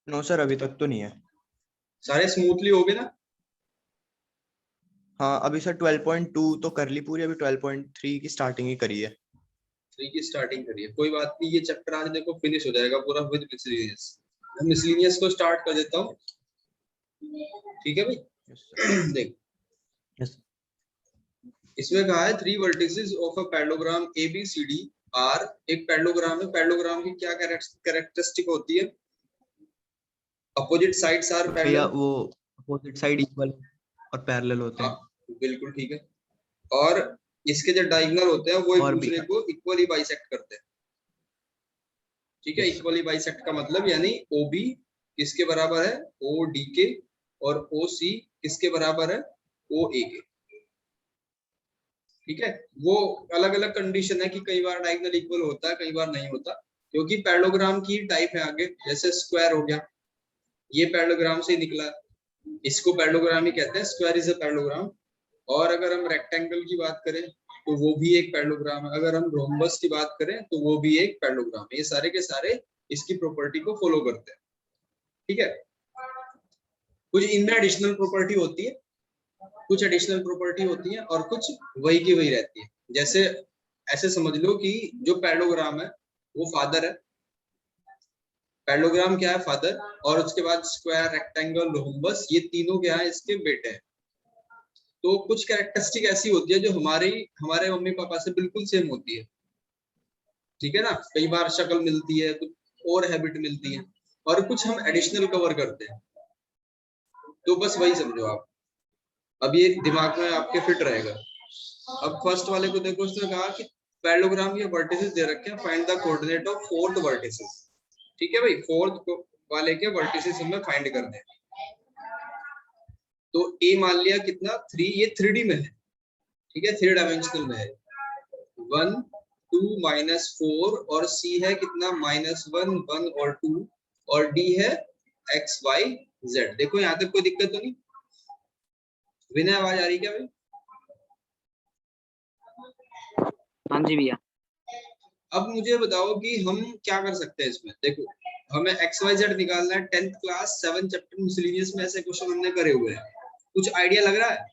No sir, अभी तक तो नहीं है। सारे स्मूथली हो गए ना? हाँ, अभी सर 12.2 तो कर ली पूरी, अभी 12.3 की स्टार्टिंग ही करी है। 3 की स्टार्टिंग करिए, कोई बात नहीं, ये चैप्टर आज देखो फिनिश हो जाएगा पूरा विद मिसलिनियस। मिसलिनियस को स्टार्ट कर देता हूँ, ठीक है भाई। Yes sir. देख, यस। इसमें कहा है 3 vertices of a parallelogram ABCD are. एक पैरेललोग्राम है, पैरेललोग्राम की क्या कैरेक्टरिस्टिक होती है? अपोजिट साइड्स आर भैया पैरेलल। वो अपोजिट साइड इक्वल और पैरेलल होते हाँ, हैं। बिल्कुल ठीक है। और इसके जो डायगोनल होते हैं वो एक और भी। दूसरे को इक्वली बाइसेक्ट करते हैं। ठीक है, यस सर। इक्वली बाइसेक्ट का मतलब यानी OB किसके बराबर है? OD के। और OC किसके बराबर है? OA के। ठीक है, वो अलग अलग कंडीशन है कि कई बार डायगोनल इक्वल होता है, कई बार नहीं होता, क्योंकि पैरेललोग्राम की टाइप है आगे। जैसे स्क्वायर हो गया, ये पैरेललोग्राम से ही निकला, इसको पैरेललोग्राम ही कहते हैं, स्क्वायर इज अ पैरेललोग्राम। और अगर हम रेक्टेंगल की बात करें तो वो भी एक पैरेललोग्राम है, अगर हम रोम्बस की बात करें तो वो भी एक पैरेललोग्राम है। ये सारे के सारे इसकी प्रॉपर्टी को फॉलो करते हैं। ठीक है, कुछ इनमें एडिशनल प्रॉपर्टी होती है, कुछ एडिशनल प्रॉपर्टी होती है और कुछ वही की वही रहती है। जैसे ऐसे समझ लो कि जो पैरेललोग्राम है वो फादर है, पैरेललोग्राम क्या है? फादर। और उसके बाद स्क्वायर, रेक्टेंगल, रोम्बस, ये तीनों क्या है? इसके बेटे हैं। तो कुछ कैरेक्टरिस्टिक ऐसी होती है जो हमारे हमारे मम्मी पापा से बिल्कुल सेम होती है। ठीक है ना, कई बार शक्ल मिलती है, कुछ और हैबिट मिलती है, और कुछ हम एडिशनल कवर करते हैं। तो बस वही समझो आप, अब ये दिमाग में आपके फिट रहेगा। अब फर्स्ट वाले को देखो, उसने कहा कि पैरेललोग्राम के वर्टिसेस दे रखे हैं, find the coordinate of fourth vertices. ठीक है भाई, फोर्थ वाले के वर्टिसेस हमें फाइंड करने हैं। तो ए मान लिया कितना? 3, ये 3D में है। ठीक है, 3 डायमेंशनल में है। 1 2 -4, और सी है कितना? -1 1 और 2, और डी है XYZ। देखो यहाँ तक कोई दिक्कत तो नहीं? विनय, आवाज आ रही क्या भाई? हाँ जी भैया। अब मुझे बताओ कि हम क्या कर सकते हैं इसमें। देखो, हमें XYZ निकालना है। 10th क्लास 7 चैप्टर मिसलेनियस में ऐसे क्वेश्चन हमने करे हुए हैं। कुछ आइडिया लग रहा है?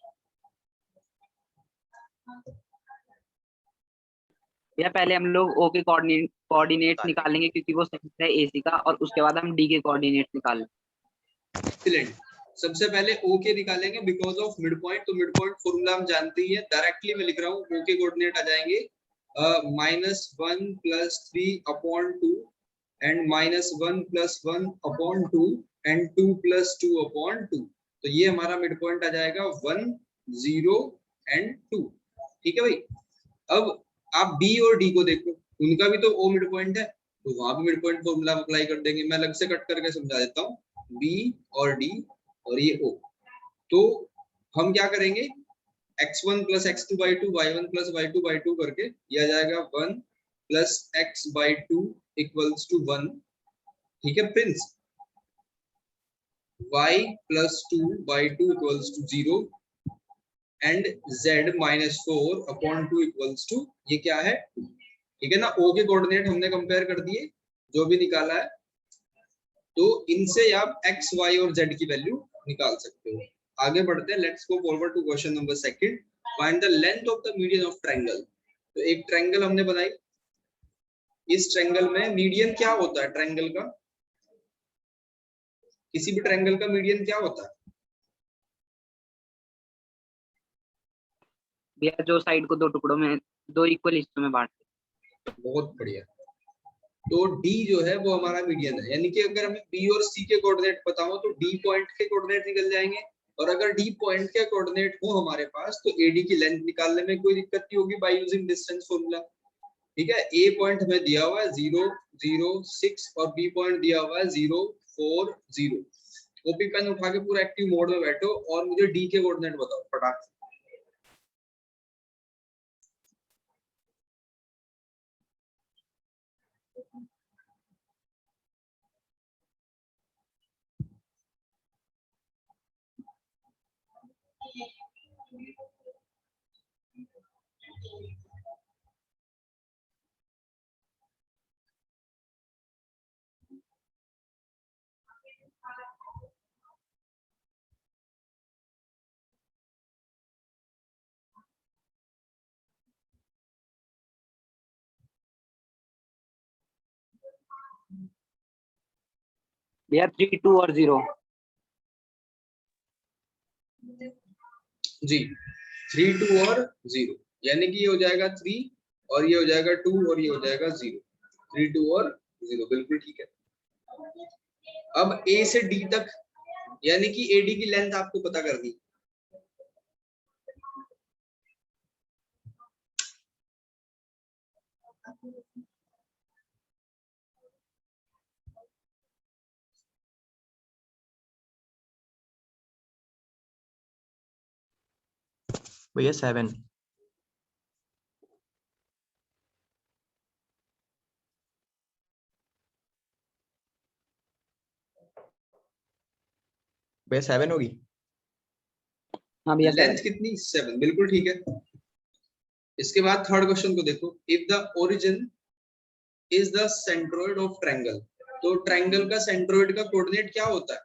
भैया पहले हम लोग ओ के कोऑर्डिनेट निकालेंगे क्योंकि वो सेंटर है AC का, और उसके बाद हम डी के कोऑर्डिनेट निकालेंगे। एक्सीलेंट। सबसे पहले O के निकालेंगे बिकॉज ऑफ मिड पॉइंट। तो मिड पॉइंट फॉर्मूला हम जानते ही है, डायरेक्टली मैं लिख रहा हूँ। O के कोऑर्डिनेट आ जाएंगे -1 + 3 upon 2 and -1 + 1 upon 2 and 2 + 2 upon 2। तो ये हमारा मिड पॉइंट आ जाएगा 1 0 एंड 2। ठीक है भाई। अब आप B और D को देखो, उनका भी तो O मिड पॉइंट है, तो वहां भी मिड पॉइंट फॉर्मूला अप्लाई कर देंगे। मैं अलग से कट करके समझा देता हूँ। B और D और ये O। तो हम क्या करेंगे? x1 + x2/2, y1 + y2/2 करके यह आ जाएगा 1 + x/2 = 1। ठीक है Prince. y + 2/2 = 0 and z -4 upon 2 = ये क्या है? ठीक है ना, O के कोऑर्डिनेट हमने कंपेयर कर दिए, जो भी निकाला है। तो इनसे आप x, y और z की वैल्यू निकाल सकते हो। आगे बढ़ते हैं, let's go forward to question number 2। Find the length of the median of triangle. तो एक ट्रायंगल हमने बनाई, इस ट्रायंगल में मीडियन क्या होता है? ट्रायंगल का, किसी भी ट्रायंगल का मीडियन क्या होता है? भैया जो साइड को 2 टुकड़ों में, 2 इक्वल हिस्सों में बांट। बहुत बढ़िया। तो D जो है वो हमारा मीडियन है, यानी कि अगर हमें B और C के कोऑर्डिनेट पता हो तो D पॉइंट के कोऑर्डिनेट निकल जाएंगे। और अगर D पॉइंट के कोऑर्डिनेट हो हमारे पास तो AD की लेंथ निकालने में कोई दिक्कत नहीं होगी बाय यूजिंग डिस्टेंस फॉर्मूला। ठीक है, A पॉइंट हमें दिया हुआ है 0 0 6 और B पॉइंट दिया हुआ है 0 4 0। कॉपी पेन उठा के पूरा एक्टिव मोड में बैठो और मुझे D के कोऑर्डिनेट बताओ फटाक से। भैया 3, 2 और 0। जी 3, 2 और 0, यानी कि ये हो जाएगा 3 और ये हो जाएगा 2 और ये हो जाएगा 0। 3, 2 और 0 बिल्कुल ठीक है। अब ए से डी तक, यानी कि एडी की लेंथ आपको पता करनी। भैया 7। भैया 7 होगी। हाँ भैया लेंथ 7। कितनी? 7, बिल्कुल ठीक है। इसके बाद थर्ड क्वेश्चन को देखो, if the origin is the centroid of triangle, तो ट्रायंगल का सेंट्रोइड का कोऑर्डिनेट क्या होता है?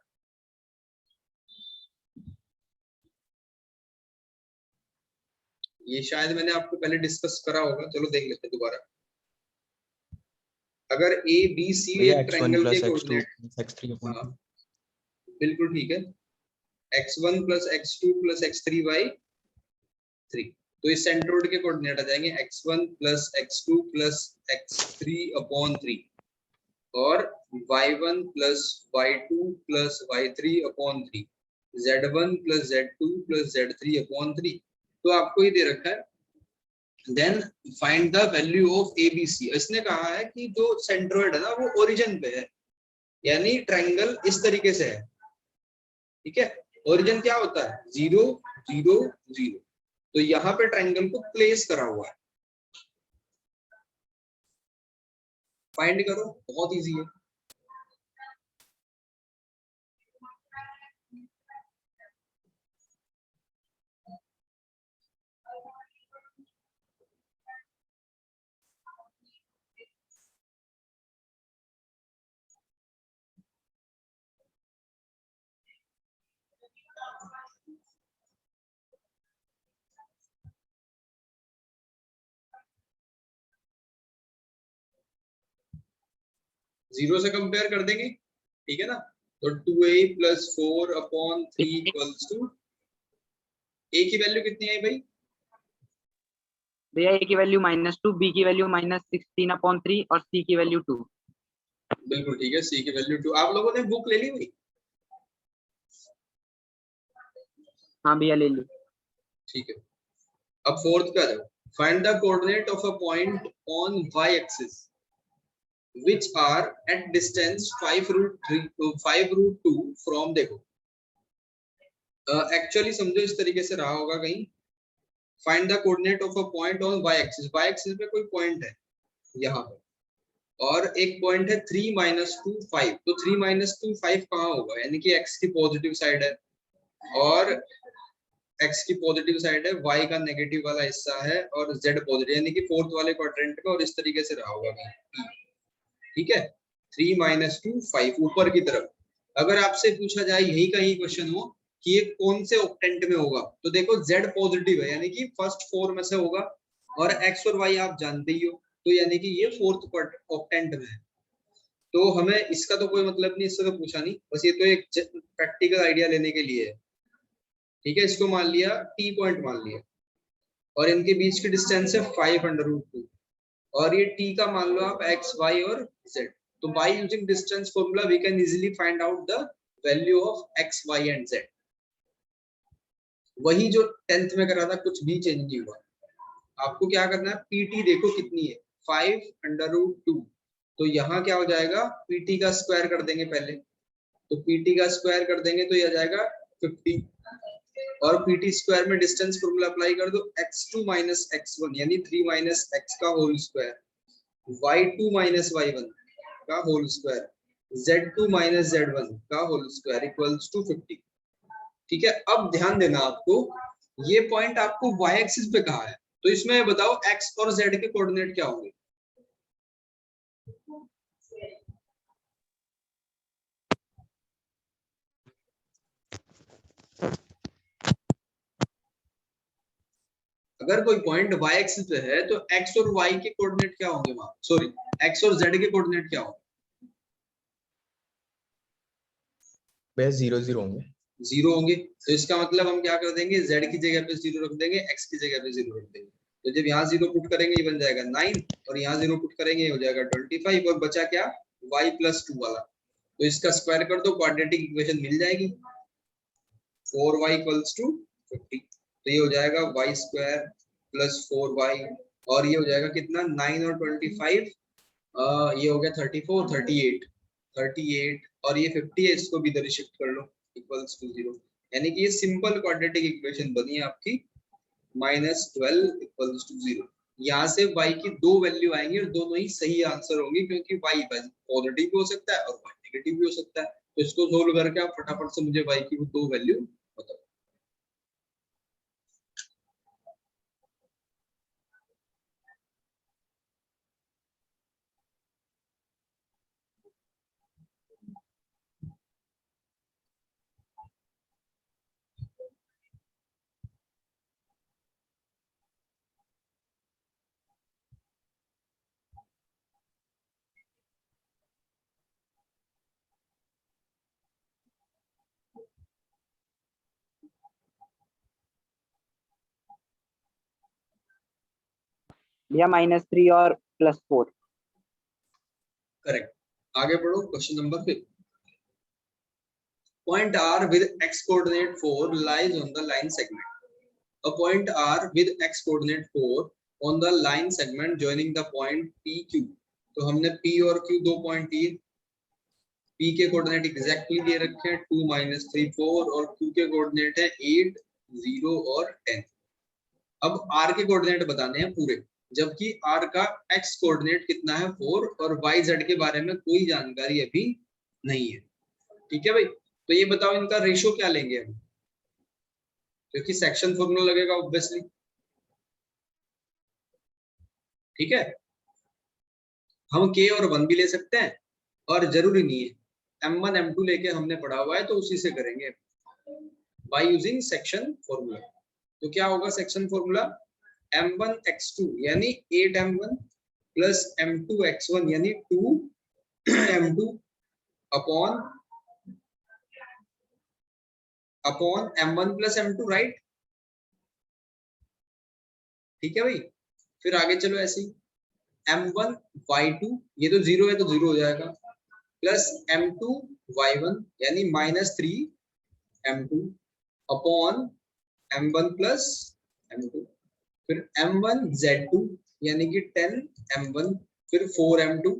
ये शायद मैंने आपको पहले डिस्कस करा होगा, चलो देख लेते हैं दोबारा। अगर ए बी सी भैया एक x1 ट्रायंगल के plus x2 coordinate, plus x3 upon हाँ बिल्कुल ठीक है, x1 plus x2 plus x3 by 3, तो इस सेंट्रोइड के कोऑर्डिनेट आ जाएंगे x1 plus x2 plus x3 upon 3 और y1 plus y2 plus y3 upon 3, z1 plus z2 plus z3 upon 3। तो आपको ये दे रखा है, then find the value of ABC। इसने कहा है कि जो सेंट्रोइड है ना वो ओरिजिन पे है, यानी ट्रायंगल इस तरीके से है, ठीक है। ओरिजिन क्या होता है? 0 0 0, तो यहाँ पे ट्रायंगल को प्लेस करा हुआ है। फाइंड करो, बहुत इजी है। जीरो से कंपेयर कर देंगे, ठीक है ना। तो 2a plus 4 upon 3 equals two, a की वैल्यू कितनी आई भाई? भैया a की वैल्यू -2, b की वैल्यू -16/3 और c की वैल्यू 2। बिल्कुल ठीक है, c की वैल्यू 2। आप लोगों ने बुक ले ली भाई? हाँ भैया ले ली। ठीक है, अब फोर्थ पे आ जाओ। Find the coordinate of a point on y axis which are at distance 5√3 to 5√2 from, देखो एक्चुअली समझो इस तरीके से रहा होगा कहीं। Find the coordinate of a point on y axis, y axis पे कोई पॉइंट है यहाँ पे, और एक पॉइंट है 3 - 2 5, तो 3 - 2 5 कहाँ होगा? यानी कि x की पॉजिटिव साइड है और x की पॉजिटिव साइड है, y का नेगेटिव वाला हिस्सा है और z पॉजिटिव, यानी कि फोर्थ वाले क्वाड्रेंट में, और इस तरीके से रहा होगा कहीं, ठीक है। 3 - 2 5 ऊपर की तरफ। अगर आपसे पूछा जाए यही कहीं क्वेश्चन हो कि ये कौन से ऑक्टेंट में होगा, तो देखो z पॉजिटिव है, यानी कि फर्स्ट 4 में से होगा, और x और y आप जानते ही हो, तो यानी कि ये फोर्थ ऑक्टेंट में है। तो हमें इसका तो कोई मतलब नहीं, इससे तो पूछा नहीं, बस ये तो एक प्रैक्टिकल आइडिया लेने के लिए है, ठीक है। इसको मान लिया t पॉइंट मान लिया, और इनके बीच की डिस्टेंस है 5√2, और ये t का मान लो आप x, y और z। तो by using distance formula we can easily find out the value of x, y and z। वही जो 10th में करा था, कुछ भी चेंज नहीं हुआ। आपको क्या करना है, pt देखो कितनी है, 5√2, तो यहाँ क्या हो जाएगा, pt का स्क्वायर कर देंगे पहले, तो pt का स्क्वायर कर देंगे तो ये आ जाएगा 50, और pt स्क्वायर में डिस्टेंस फॉर्मूला अप्लाई कर दो, x2 - x1 यानी 3 - x का होल स्क्वायर, y2 - y1 का होल स्क्वायर, z2 - z1 का होल स्क्वायर इक्वल्स टू 50, ठीक है। अब ध्यान देना आपको, ये पॉइंट आपको y एक्सिस पे कहा है, तो इसमें बताओ x और z के कोऑर्डिनेट क्या होंगे? अगर कोई पॉइंट y एक्सिस पे है तो x और y के कोऑर्डिनेट क्या होंगे वहां, सॉरी x और z के कोऑर्डिनेट क्या होंगे? भैया 0 होंगे। 0 होंगे, तो इसका मतलब हम क्या कर देंगे, z की जगह पे 0 रख देंगे, x की जगह पे 0 रख देंगे। तो जब यहाँ 0 पुट करेंगे ये बन जाएगा 9 और यहाँ 0 पुट करेंगे ये हो जाएगा 25 और बचा क्या, y + 2 वाला। तो इसका स्क्वायर कर दो, क्वाड्रेटिक इक्वेशन मिल जाएगी 4y = 50। तो ये हो जाएगा y² + 4y और ये हो जाएगा कितना, 9 और 25 ये हो गया 34 38 और ये 50 है, इसको भी इधर शिफ्ट कर लो = 0। यानी कि ये सिंपल क्वाड्रेटिक इक्वेशन बनी आपकी -12 = 0। यहाँ से y की 2 वैल्यू आएंगी और दोनों ही सही आंसर होंगी, क्योंकि y पॉजिटिव भी हो सकता है और y नेगेटिव भी हो सकता है। तो इसको सोल्व करके आप फटाफट से मुझे y की वो 2 वैल्यू बताओ। भैया -3 और +4। करेक्ट, आगे बढ़ो, question number 5। Point R with x coordinate 4 lies on the line segment. A point R with x coordinate 4 on the line segment joining the point PQ. तो हमने P और Q 2 पॉइंट दिए, P के coordinate exactly they रखे हैं 2 - 3 4 और Q के coordinate है 8 0 और 10। अब R के कोऑर्डिनेट बताने हैं पूरे, जबकि R का x कोऑर्डिनेट कितना है 4 और YZ के बारे में कोई जानकारी अभी नहीं है। ठीक है भाई, तो ये बताओ इनका रेशियो क्या लेंगे हम, क्योंकि सेक्शन फॉर्मूला लगेगा ऑब्वियसली। ठीक है, हम k और 1 भी ले सकते हैं और जरूरी नहीं है m1 m2 लेके हमने पढ़ा हुआ है तो उसी से करेंगे बाय यूजिंग सेक्शन फॉर्मूला। तो क्या होगा सेक्शन फॉर्मूला, m1 x2 यानी 8m1 + m2 x1 यानी 2m2 upon m1 + m2, right. ठीक है भाई, फिर आगे चलो ऐसे ही m1 y2 ये तो 0 है तो 0 हो जाएगा, प्लस m2 y1 यानी -3m2 अपॉन m1 + m2, फिर m1 z2 यानी कि 10m1 फिर 4m2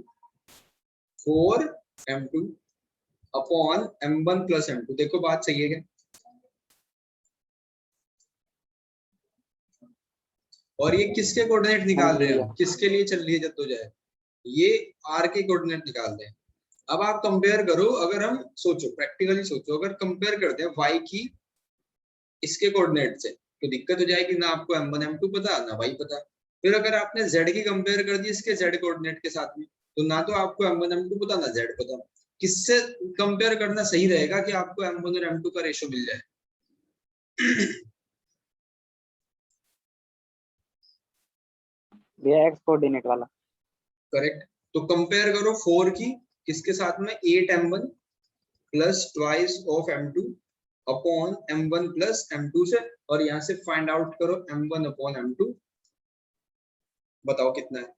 अपॉन m1 + m2। देखो बात सही है क्या, और ये किसके कोऑर्डिनेट निकाल रहे हैं हम, किसके लिए चल रही है जद्दोजहद, ये r के कोऑर्डिनेट निकाल रहे हैं। अब आप कंपेयर करो, अगर हम सोचो प्रैक्टिकली सोचो, अगर कंपेयर करते हैं y की इसके कोऑर्डिनेट से तो दिक्कत हो जाएगी, ना आपको m1 m2 पता ना y पता। फिर अगर आपने z की कंपेयर कर दी इसके z कोऑर्डिनेट के साथ में, तो ना तो आपको m1 m2 पता ना z पता। किससे कंपेयर करना सही रहेगा कि आपको m1 और m2 का रेशियो मिल जाए। ये x कोऑर्डिनेट वाला। करेक्ट, तो कंपेयर करो 4 की किसके साथ में, 8m1 + twice of m2 upon m1 + m2 से, और यहां से फाइंड आउट करो m1 अपॉन m2, बताओ कितना है।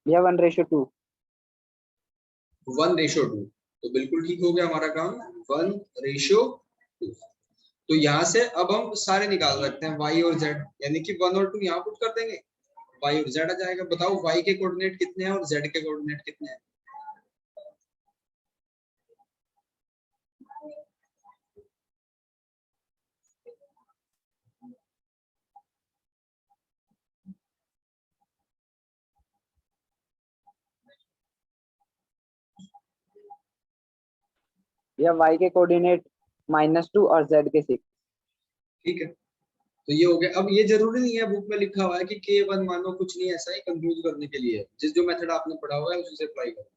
भैया 1:2। 1:2, तो बिल्कुल ठीक हो गया हमारा काम, 1:2। तो यहाँ से अब हम सारे निकाल सकते हैं y और z, यानी कि 1 और 2 यहाँ पुट कर देंगे, y और z आ जाएगा। बताओ y के कोऑर्डिनेट कितने हैं और z के कोऑर्डिनेट कितने हैं। भैया y के कोऑर्डिनेट -2 और z के 6। ठीक है, तो ये हो गया। अब ये जरूरी नहीं है बुक में लिखा हुआ है कि k1 मानो, कुछ नहीं, ऐसा ही कंफ्यूज करने के लिए जिस जो मेथड आपने पढ़ा हुआ है उसी से अप्लाई करो।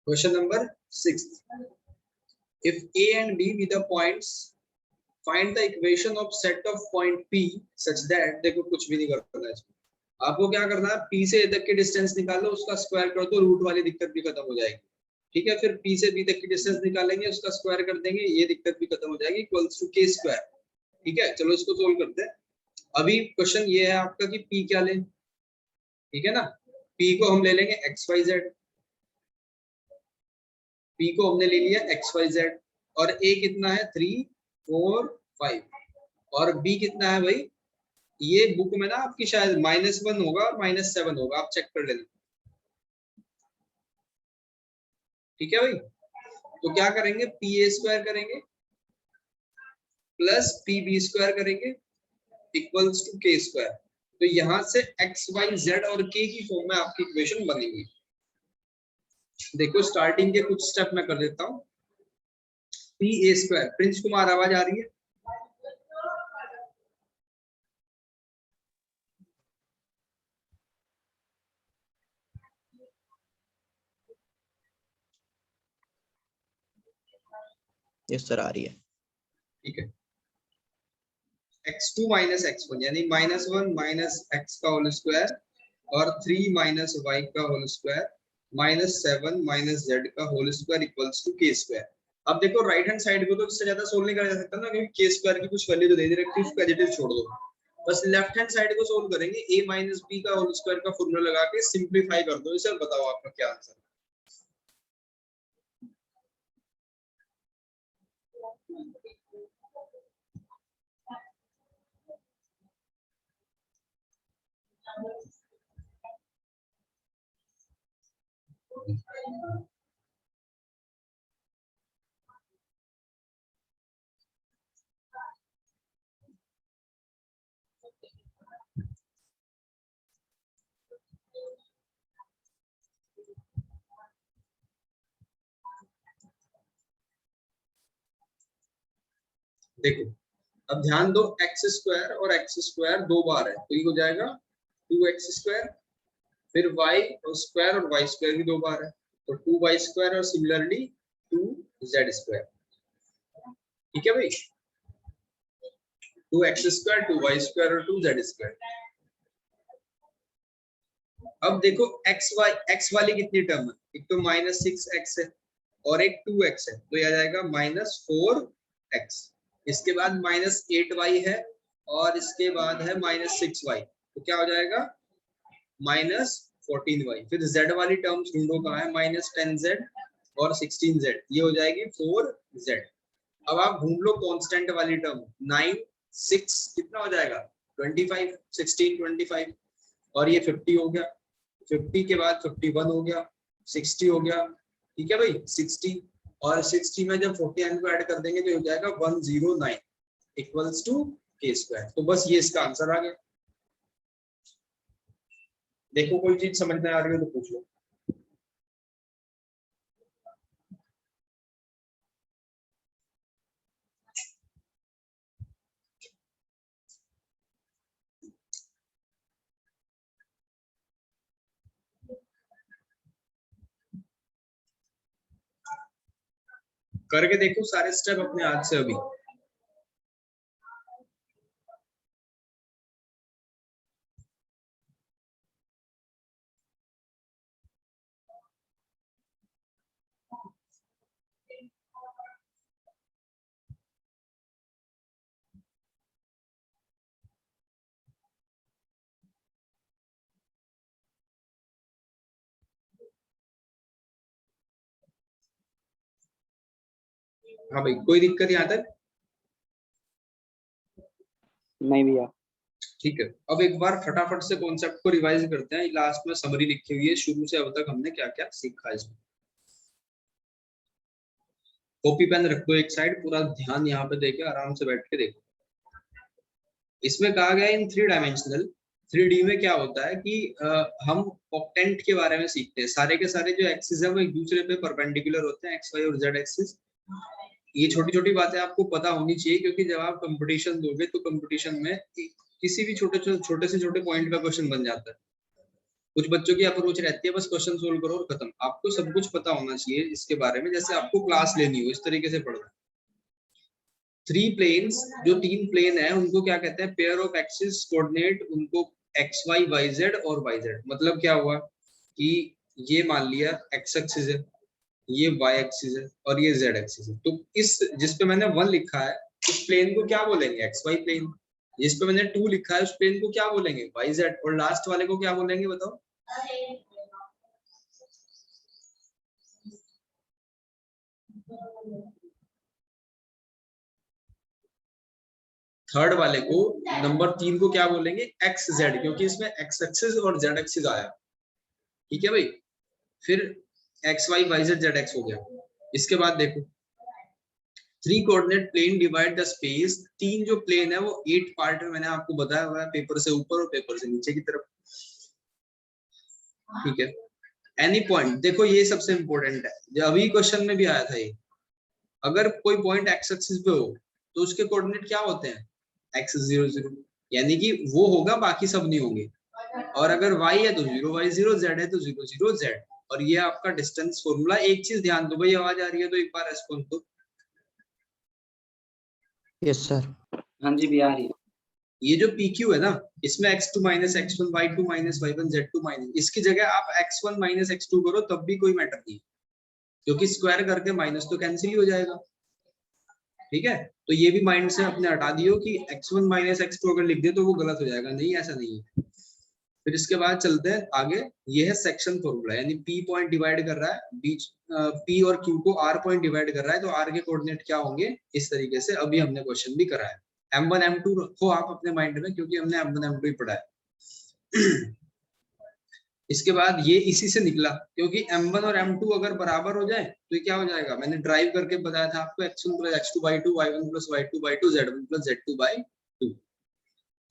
Question number 6, if a and b be the points find the equation of set of point P such that, देखो कुछ भी नहीं करना है इसमें, आपको क्या करना है, P से A तक की डिस्टेंस निकालो, उसका स्क्वायर कर दो, रूट वाली दिक्कत भी खत्म हो जाएगी। ठीक है, फिर P से B तक की डिस्टेंस निकालेंगे, उसका स्क्वायर कर देंगे, ये दिक्कत भी खत्म हो जाएगी, इक्वल्स टू K स्क्वायर। ठीक है, चलो इसको सोल्व करते हैं। अभी क्वेश्चन ये है आपका कि P क्या लें, ठीक है ना, P को हम ले लेंगे XYZ, P को हमने ले लिया XYZ, और A कितना है 3 4 5, और B कितना है भाई, ये बुक में ना आपकी शायद -1 होगा और -7 होगा, आप चेक कर लेना। ठीक है भाई, तो क्या करेंगे, PA स्क्वायर करेंगे प्लस PB स्क्वायर करेंगे इक्वल्स टू K स्क्वायर। तो यहां से XYZ और K की फॉर्म में आपकी इक्वेशन बनेगी। देखो स्टार्टिंग के कुछ स्टेप मैं कर देता हूँ। PA स्क्वायर, प्रिंस कुमार आवाज आ रही है? यस सर, आ रही है। ठीक है, x2 माइनस x1 यानी -1 माइनस x का होल स्क्वायर और 3 माइनस y का होल स्क्वायर -7 माइनस z का whole square equals to K square. अब देखो राइट हैंड साइड को तो इससे ज्यादा सोल्व नहीं करा जा सकता ना, क्योंकि K स्क्वायर की कुछ वैल्यू तो दे दी रखी है, उसको एडिटिव छोड़ दो। बस लेफ्ट हैंड साइड को सोल्व करेंगे, a माइनस b का होल स्क्वायर का फॉर्मूला लगा के सिंपलीफाई कर दो इसे, बताओ आपका क्या आंसर। देखो अब ध्यान दो, एक्स स्क्वायर और एक्स स्क्वायर दो बार है, तो ये हो जाएगा 2x स्क्वायर, फिर y स्क्वायर और y स्क्वायर भी दो बार है, तो 2y स्क्वायर और सिमिलरली 2z स्क्वायर। ठीक है भाई, 2x स्क्वायर 2y स्क्वायर और 2z स्क्वायर। अब देखो x वाली कितनी टर्म है, एक तो -6x है और एक 2x है, तो यह आ जाएगा -4x। इसके बाद -8y है और इसके बाद है -6y, तो क्या हो जाएगा -14y। फिर z वाली टर्म्स ढूंढो कहाँ है, -10z और 16z, ये हो जाएगी 4z। अब आप ढूंढ लो कांस्टेंट वाली टर्म, 9 6 कितना हो जाएगा 25, 16 25, और ये 50 हो गया, 50 के बाद 51 हो गया, 60 हो गया। ठीक है भाई, 60 और 60 में जब 49 को ऐड कर देंगे तो हो जाएगा 109 इक्वल्स टू K स्क्वायर। तो बस ये इसका आंसर आ गया। देखो कोई चीज समझ में आ रही हो तो पूछ लो। करके देखो सारे स्टेप अपने हाथ से अभी। हाँ भाई, कोई दिक्कत यहाँ तक? नहीं भैया। ठीक है, अब एक बार फटाफट से कॉन्सेप्ट को रिवाइज करते हैं। लास्ट में समरी लिखी हुई है, शुरू से अब तक हमने क्या क्या सीखा है इसमें। कॉपी पेन रख दो एक साइड, पूरा ध्यान यहाँ पे देके आराम से बैठ के देखो। इसमें कहा गया इन 3 डायमेंशनल 3D में क्या होता है कि हम ऑक्टेंट के बारे में सीखते हैं। सारे के सारे जो एक्सिस है वो एक दूसरे पे परपेंडिकुलर होते हैं, एक्स वाई और जेड एक्सिस। ये छोटी छोटी बातें आपको पता होनी चाहिए, क्योंकि जब आप कंपटीशन दोगे तो कंपटीशन में किसी भी छोटे से छोटे पॉइंट का क्वेश्चन बन जाता है। कुछ बच्चों की अप्रोच रहती है बस क्वेश्चन सोल्व करो और खत्म। आपको सब कुछ पता होना चाहिए इसके बारे में, जैसे आपको क्लास लेनी हो इस तरीके से पढ़ना। 3 प्लेन्स, जो 3 प्लेन है उनको क्या कहते हैं, पेयर ऑफ एक्सिस कोऑर्डिनेट, उनको एक्स वाई वाई जेड और वाई जेड। मतलब क्या हुआ कि ये मान लिया एक्स एक्सिस है, ये वाई एक्सिस है और ये जेड एक्सिस है। तो इस जिस पे मैंने 1 लिखा है उस प्लेन को क्या बोलेंगे, एक्स वाई प्लेन। जिस पे मैंने 2 लिखा है उस प्लेन को क्या बोलेंगे, वाई जेड। और लास्ट वाले को क्या बोलेंगे बताओ, थर्ड वाले को, नंबर 3 को क्या बोलेंगे, एक्स जेड, क्योंकि इसमें एक्स एक्सिस और जेड एक्सिस आया। ठीक है भाई, फिर x y y z z x हो गया। इसके बाद देखो 3 coordinate plane divide the space. 3 जो प्लेन है वो 8 पार्ट में मैंने आपको बताया हुआ है, पेपर से ऊपर और पेपर से नीचे की तरफ। ठीक है, एनी पॉइंट, देखो ये सबसे इंपॉर्टेंट है, जो अभी क्वेश्चन में भी आया था ये। अगर कोई पॉइंट एक्स एक्सिस पे हो तो उसके कोऑर्डिनेट क्या होते हैं, एक्स 0 0, यानी कि वो होगा, बाकी सब नहीं होंगे। और अगर y है तो 0 y 0, z है तो 0 0 z। और ये आपका डिस्टेंस फॉर्मूला। एक चीज ध्यान दो भाई, आवाज आ रही है तो एक बार रेस्पॉन्स दो। Yes sir. हाँ जी भैया आ रही है। ये जो PQ है ना, इसमें x2 minus x1 y2 minus y1 z2 minus, इसकी जगह आप x1 माइनस x2 करो तब भी कोई मैटर नहीं, क्योंकि स्क्वायर करके माइनस तो कैंसिल ही हो जाएगा। ठीक है, तो ये भी माइंड से अपने हटा दियो कि x1 माइनस x2 अगर लिख दे तो वो गलत हो जाएगा, नहीं ऐसा नहीं है। फिर इसके बाद चलते हैं आगे, ये है सेक्शन फॉर्मूला, यानी P पॉइंट डिवाइड कर रहा है बीच, P और Q को R पॉइंट डिवाइड कर रहा है, तो R के कोऑर्डिनेट क्या होंगे, इस तरीके से अभी हमने क्वेश्चन भी करा है। M1 M2 रखो आप अपने माइंड में, क्योंकि हमने M1 M2 ही पढ़ा है। इसके बाद ये इसी से निकला, क्योंकि M1 और M2 अगर बराबर हो जाए तो ये क्या हो जाएगा, मैंने ड्राइव करके बताया था आपको, x1 + x2/2 y1 + y2/2 z1 + z2/2।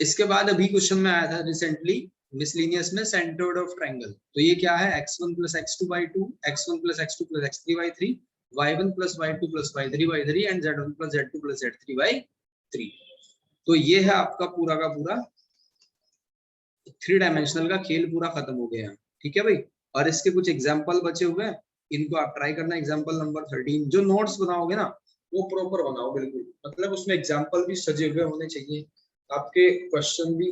इसके बाद अभी क्वेश्चन में आया था रिसेंटली मिसलिनियस में, सेंटरोइड ऑफ ट्रायंगल। तो ये क्या है, x1 + x2/2, x1 + x2 + x3/3, y1 + y2 + y3/3 and z1 + z2 + z3/3। तो ये है आपका पूरा का पूरा 3 डायमेंशनल का खेल पूरा खत्म हो गया। ठीक है भाई, और इसके कुछ एग्जांपल बचे हुए हैं, इनको आप ट्राई करना। एग्जांपल नंबर 13, जो नोट्स बनाओगे ना वो प्रॉपर बनाओ बिल्कुल, मतलब उसमें एग्जांपल भी सजे हुए होने चाहिए, आपके क्वेश्चन भी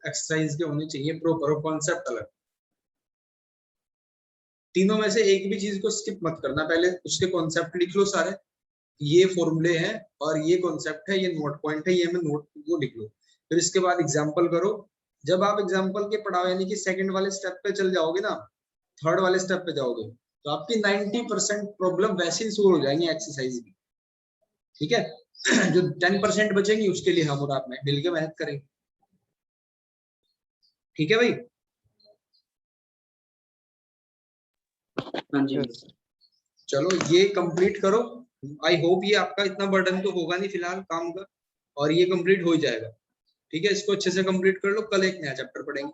एक्सरसाइज के होने चाहिए प्रॉपर, और कॉन्सेप्ट अलग। तीनों में से एक भी चीज को स्किप मत करना, पहले उसके कॉन्सेप्ट लिख लो सारे, ये फॉर्मूले हैं और ये कॉन्सेप्ट है, ये नोट पॉइंट है, ये मैं नोट वो लिख लो। फिर इसके बाद एग्जांपल करो। जब आप एग्जांपल के पढ़ाओ, यानी कि सेकंड वाले स्टेप पे चल जाओगे ना, थर्ड वाले स्टेप पे जाओगे, तो आपकी 90% प्रॉब्लम वैसे ही सोल्व हो जाएंगी एक्सरसाइज की। ठीक है, जो 10% बचेंगी उसके लिए हम और आप मिल के मेहनत करेंगे। ठीक है भाई, हाँ जी चलो ये कंप्लीट करो। आई होप ये आपका इतना बर्डन तो होगा नहीं फिलहाल काम का, और ये कंप्लीट हो जाएगा। ठीक है, इसको अच्छे से कंप्लीट कर लो, कल एक नया चैप्टर पढ़ेंगे।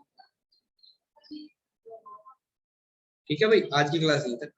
ठीक है भाई, आज की क्लास यहीं तक।